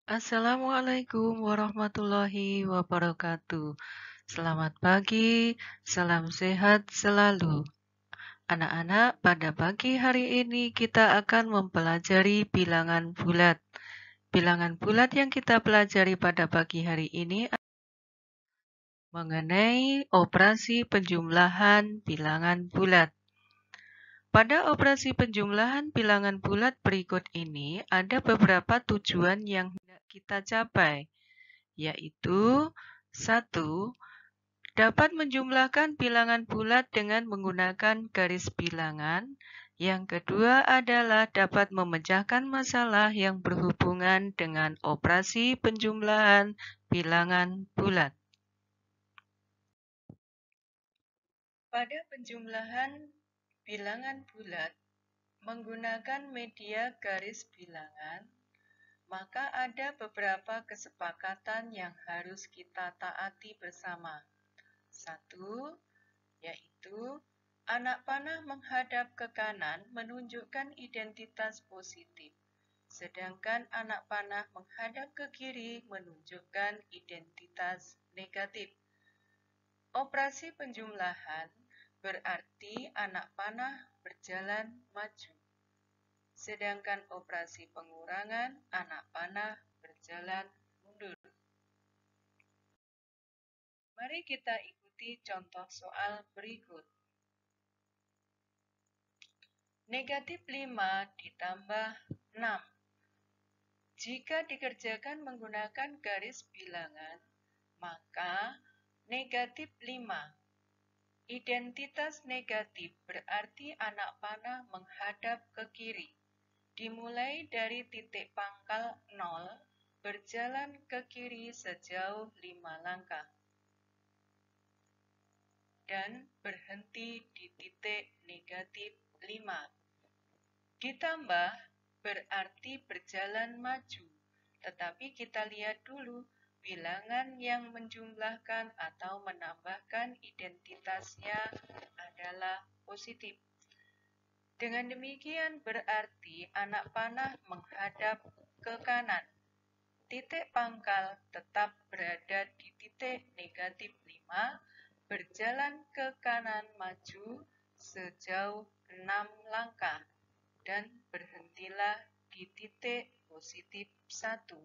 Assalamualaikum warahmatullahi wabarakatuh. Selamat pagi, salam sehat selalu. Anak-anak, pada pagi hari ini kita akan mempelajari bilangan bulat. Bilangan bulat yang kita pelajari pada pagi hari ini mengenai operasi penjumlahan bilangan bulat. Pada operasi penjumlahan bilangan bulat berikut ini ada beberapa tujuan yang hendak kita capai, yaitu 1. Dapat menjumlahkan bilangan bulat dengan menggunakan garis bilangan. Yang kedua adalah dapat memecahkan masalah yang berhubungan dengan operasi penjumlahan bilangan bulat. Pada penjumlahan bilangan bulat menggunakan media garis bilangan, maka ada beberapa kesepakatan yang harus kita taati bersama. 1. Yaitu anak panah menghadap ke kanan menunjukkan identitas positif, sedangkan anak panah menghadap ke kiri menunjukkan identitas negatif. Operasi penjumlahan berarti anak panah berjalan maju, sedangkan operasi pengurangan anak panah berjalan mundur. Mari kita ikuti contoh soal berikut. Negatif 5 ditambah 6. Jika dikerjakan menggunakan garis bilangan, maka negatif 5. Identitas negatif berarti anak panah menghadap ke kiri. Dimulai dari titik pangkal 0, berjalan ke kiri sejauh 5 langkah. Dan berhenti di titik negatif 5. Ditambah berarti berjalan maju, tetapi kita lihat dulu bilangan yang menjumlahkan atau menambahkan identitasnya adalah positif. Dengan demikian berarti anak panah menghadap ke kanan. Titik pangkal tetap berada di titik negatif 5, berjalan ke kanan maju sejauh 6 langkah. Dan berhentilah di titik positif 1.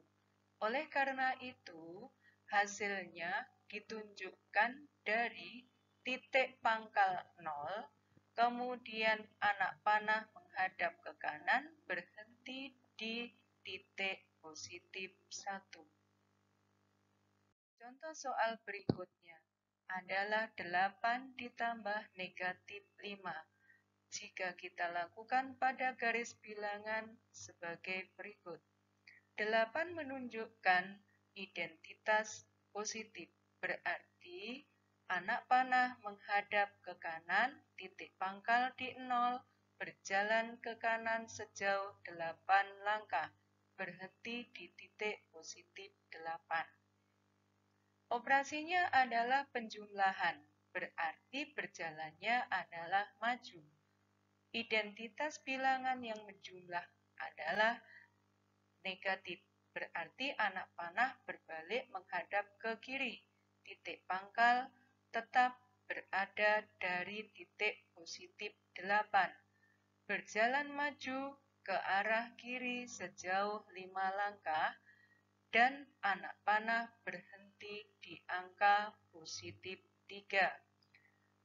Oleh karena itu, hasilnya ditunjukkan dari titik pangkal 0, kemudian anak panah menghadap ke kanan, berhenti di titik positif 1. Contoh soal berikutnya adalah 8 ditambah negatif 5. Jika kita lakukan pada garis bilangan sebagai berikut. 8 menunjukkan identitas positif, berarti anak panah menghadap ke kanan, titik pangkal di 0, berjalan ke kanan sejauh 8 langkah, berhenti di titik positif 8. Operasinya adalah penjumlahan, berarti berjalannya adalah maju. Identitas bilangan yang menjumlah adalah negatif, berarti anak panah berbalik menghadap ke kiri. Titik pangkal tetap berada dari titik positif 8. Berjalan maju ke arah kiri sejauh 5 langkah dan anak panah berhenti di angka positif 3.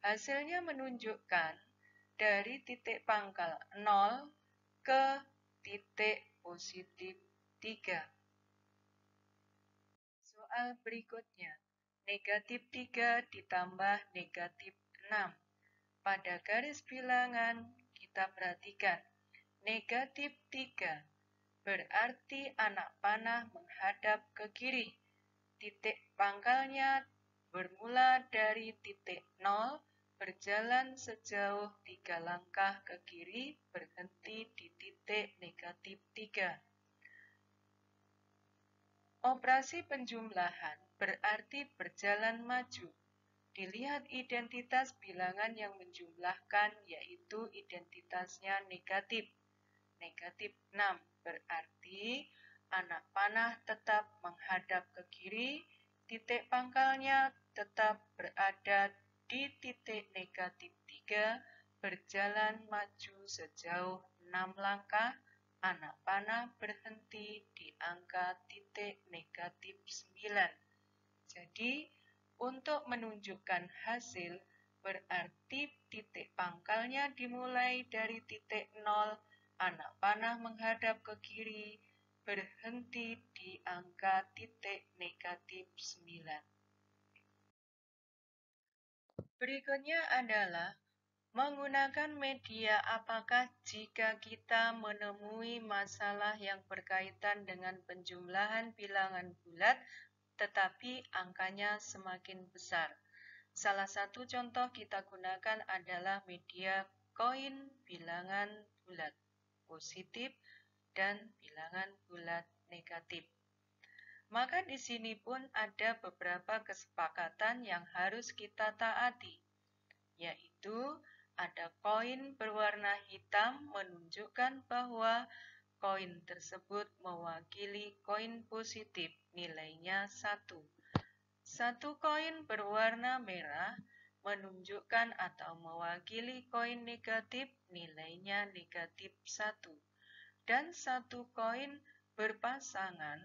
Hasilnya menunjukkan dari titik pangkal 0 ke titik positif 3. Soal berikutnya, negatif 3 ditambah negatif 6. Pada garis bilangan, kita perhatikan, negatif 3 berarti anak panah menghadap ke kiri. Titik pangkalnya bermula dari titik 0, berjalan sejauh 3 langkah ke kiri, berhenti di titik negatif 3. Operasi penjumlahan berarti berjalan maju. Dilihat identitas bilangan yang menjumlahkan, yaitu identitasnya negatif. Negatif 6 berarti anak panah tetap menghadap ke kiri, titik pangkalnya tetap berada di titik negatif 3, berjalan maju sejauh 6 langkah, anak panah berhenti di angka titik negatif 9. Jadi, untuk menunjukkan hasil, berarti titik pangkalnya dimulai dari titik 0, anak panah menghadap ke kiri, berhenti di angka titik negatif 9. Berikutnya adalah menggunakan media apakah jika kita menemui masalah yang berkaitan dengan penjumlahan bilangan bulat tetapi angkanya semakin besar. Salah satu contoh kita gunakan adalah media koin bilangan bulat positif dan bilangan bulat negatif. Maka di sini pun ada beberapa kesepakatan yang harus kita taati, yaitu ada koin berwarna hitam menunjukkan bahwa koin tersebut mewakili koin positif, nilainya 1. Satu koin berwarna merah menunjukkan atau mewakili koin negatif, nilainya negatif 1. Dan satu koin berpasangan,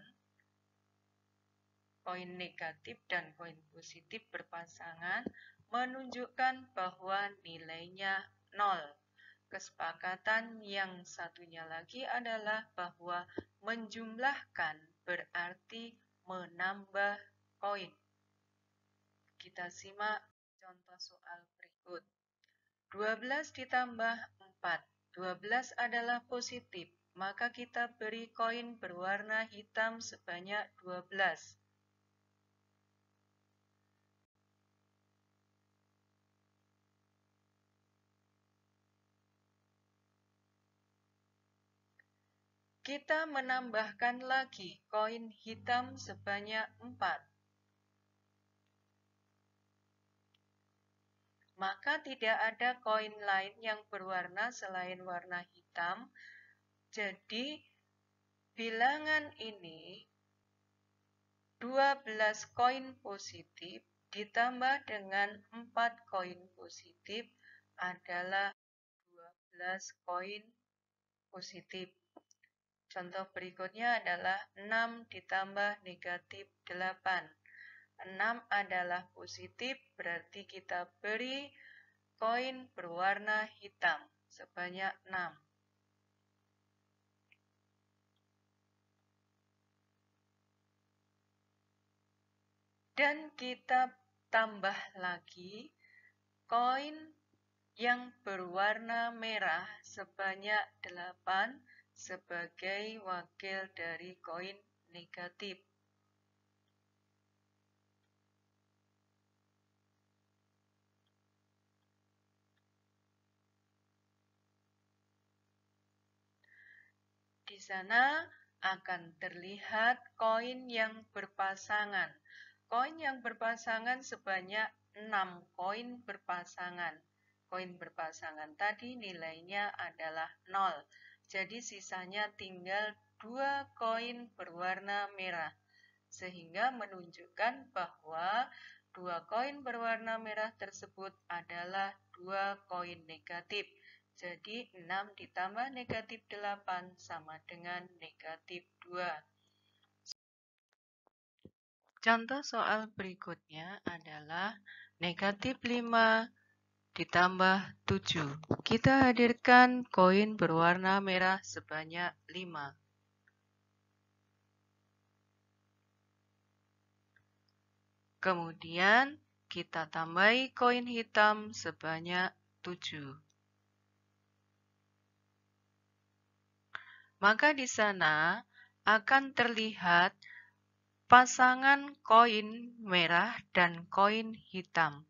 koin negatif dan koin positif berpasangan, menunjukkan bahwa nilainya 0. Kesepakatan yang satunya lagi adalah bahwa menjumlahkan berarti menambah koin. Kita simak contoh soal berikut. 12 ditambah 4. 12 adalah positif, maka kita beri koin berwarna hitam sebanyak 12. Kita menambahkan lagi koin hitam sebanyak 4. Maka tidak ada koin lain yang berwarna selain warna hitam. Jadi bilangan ini 12 koin positif ditambah dengan 4 koin positif adalah 12 koin positif. Contoh berikutnya adalah 6 ditambah negatif 8. 6 adalah positif, berarti kita beri koin berwarna hitam sebanyak 6. Dan kita tambah lagi koin yang berwarna merah sebanyak 8 sebagai wakil dari koin negatif. Di sana akan terlihat koin yang berpasangan. Koin yang berpasangan sebanyak 6 koin berpasangan. Koin berpasangan tadi nilainya adalah 0. Jadi sisanya tinggal 2 koin berwarna merah. Sehingga menunjukkan bahwa 2 koin berwarna merah tersebut adalah 2 koin negatif. Jadi 6 ditambah negatif 8 sama dengan negatif 2. Contoh soal berikutnya adalah negatif 5 ditambah 7. Kita hadirkan koin berwarna merah sebanyak 5. Kemudian kita tambahi koin hitam sebanyak 7. Maka di sana akan terlihat pasangan koin merah dan koin hitam.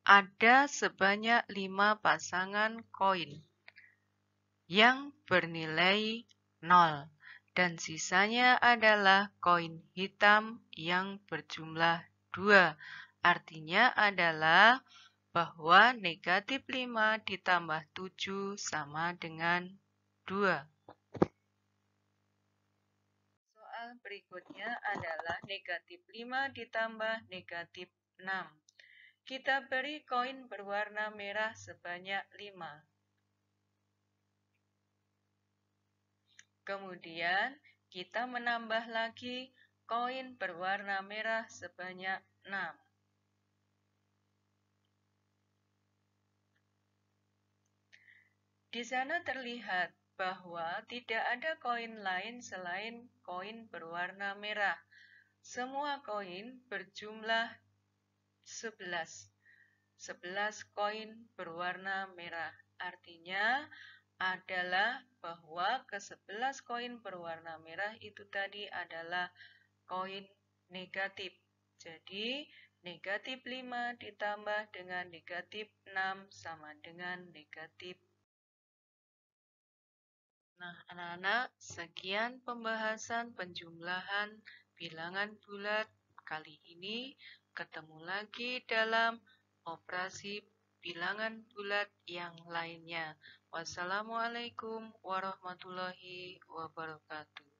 Ada sebanyak 5 pasangan koin yang bernilai 0. Dan sisanya adalah koin hitam yang berjumlah 2. Artinya adalah bahwa negatif 5 ditambah 7 sama dengan 2. berikutnya adalah negatif 5 ditambah negatif 6. Kita beri koin berwarna merah sebanyak 5. Kemudian kita menambah lagi koin berwarna merah sebanyak 6. Di sana terlihat bahwa tidak ada koin lain selain koin berwarna merah. Semua koin berjumlah 11. 11 koin berwarna merah. Artinya adalah bahwa ke-11 koin berwarna merah itu tadi adalah koin negatif. Jadi negatif 5 ditambah dengan negatif 6 sama dengan negatif. Nah, anak-anak, sekian pembahasan penjumlahan bilangan bulat kali ini. Ketemu lagi dalam operasi bilangan bulat yang lainnya. Wassalamualaikum warahmatullahi wabarakatuh.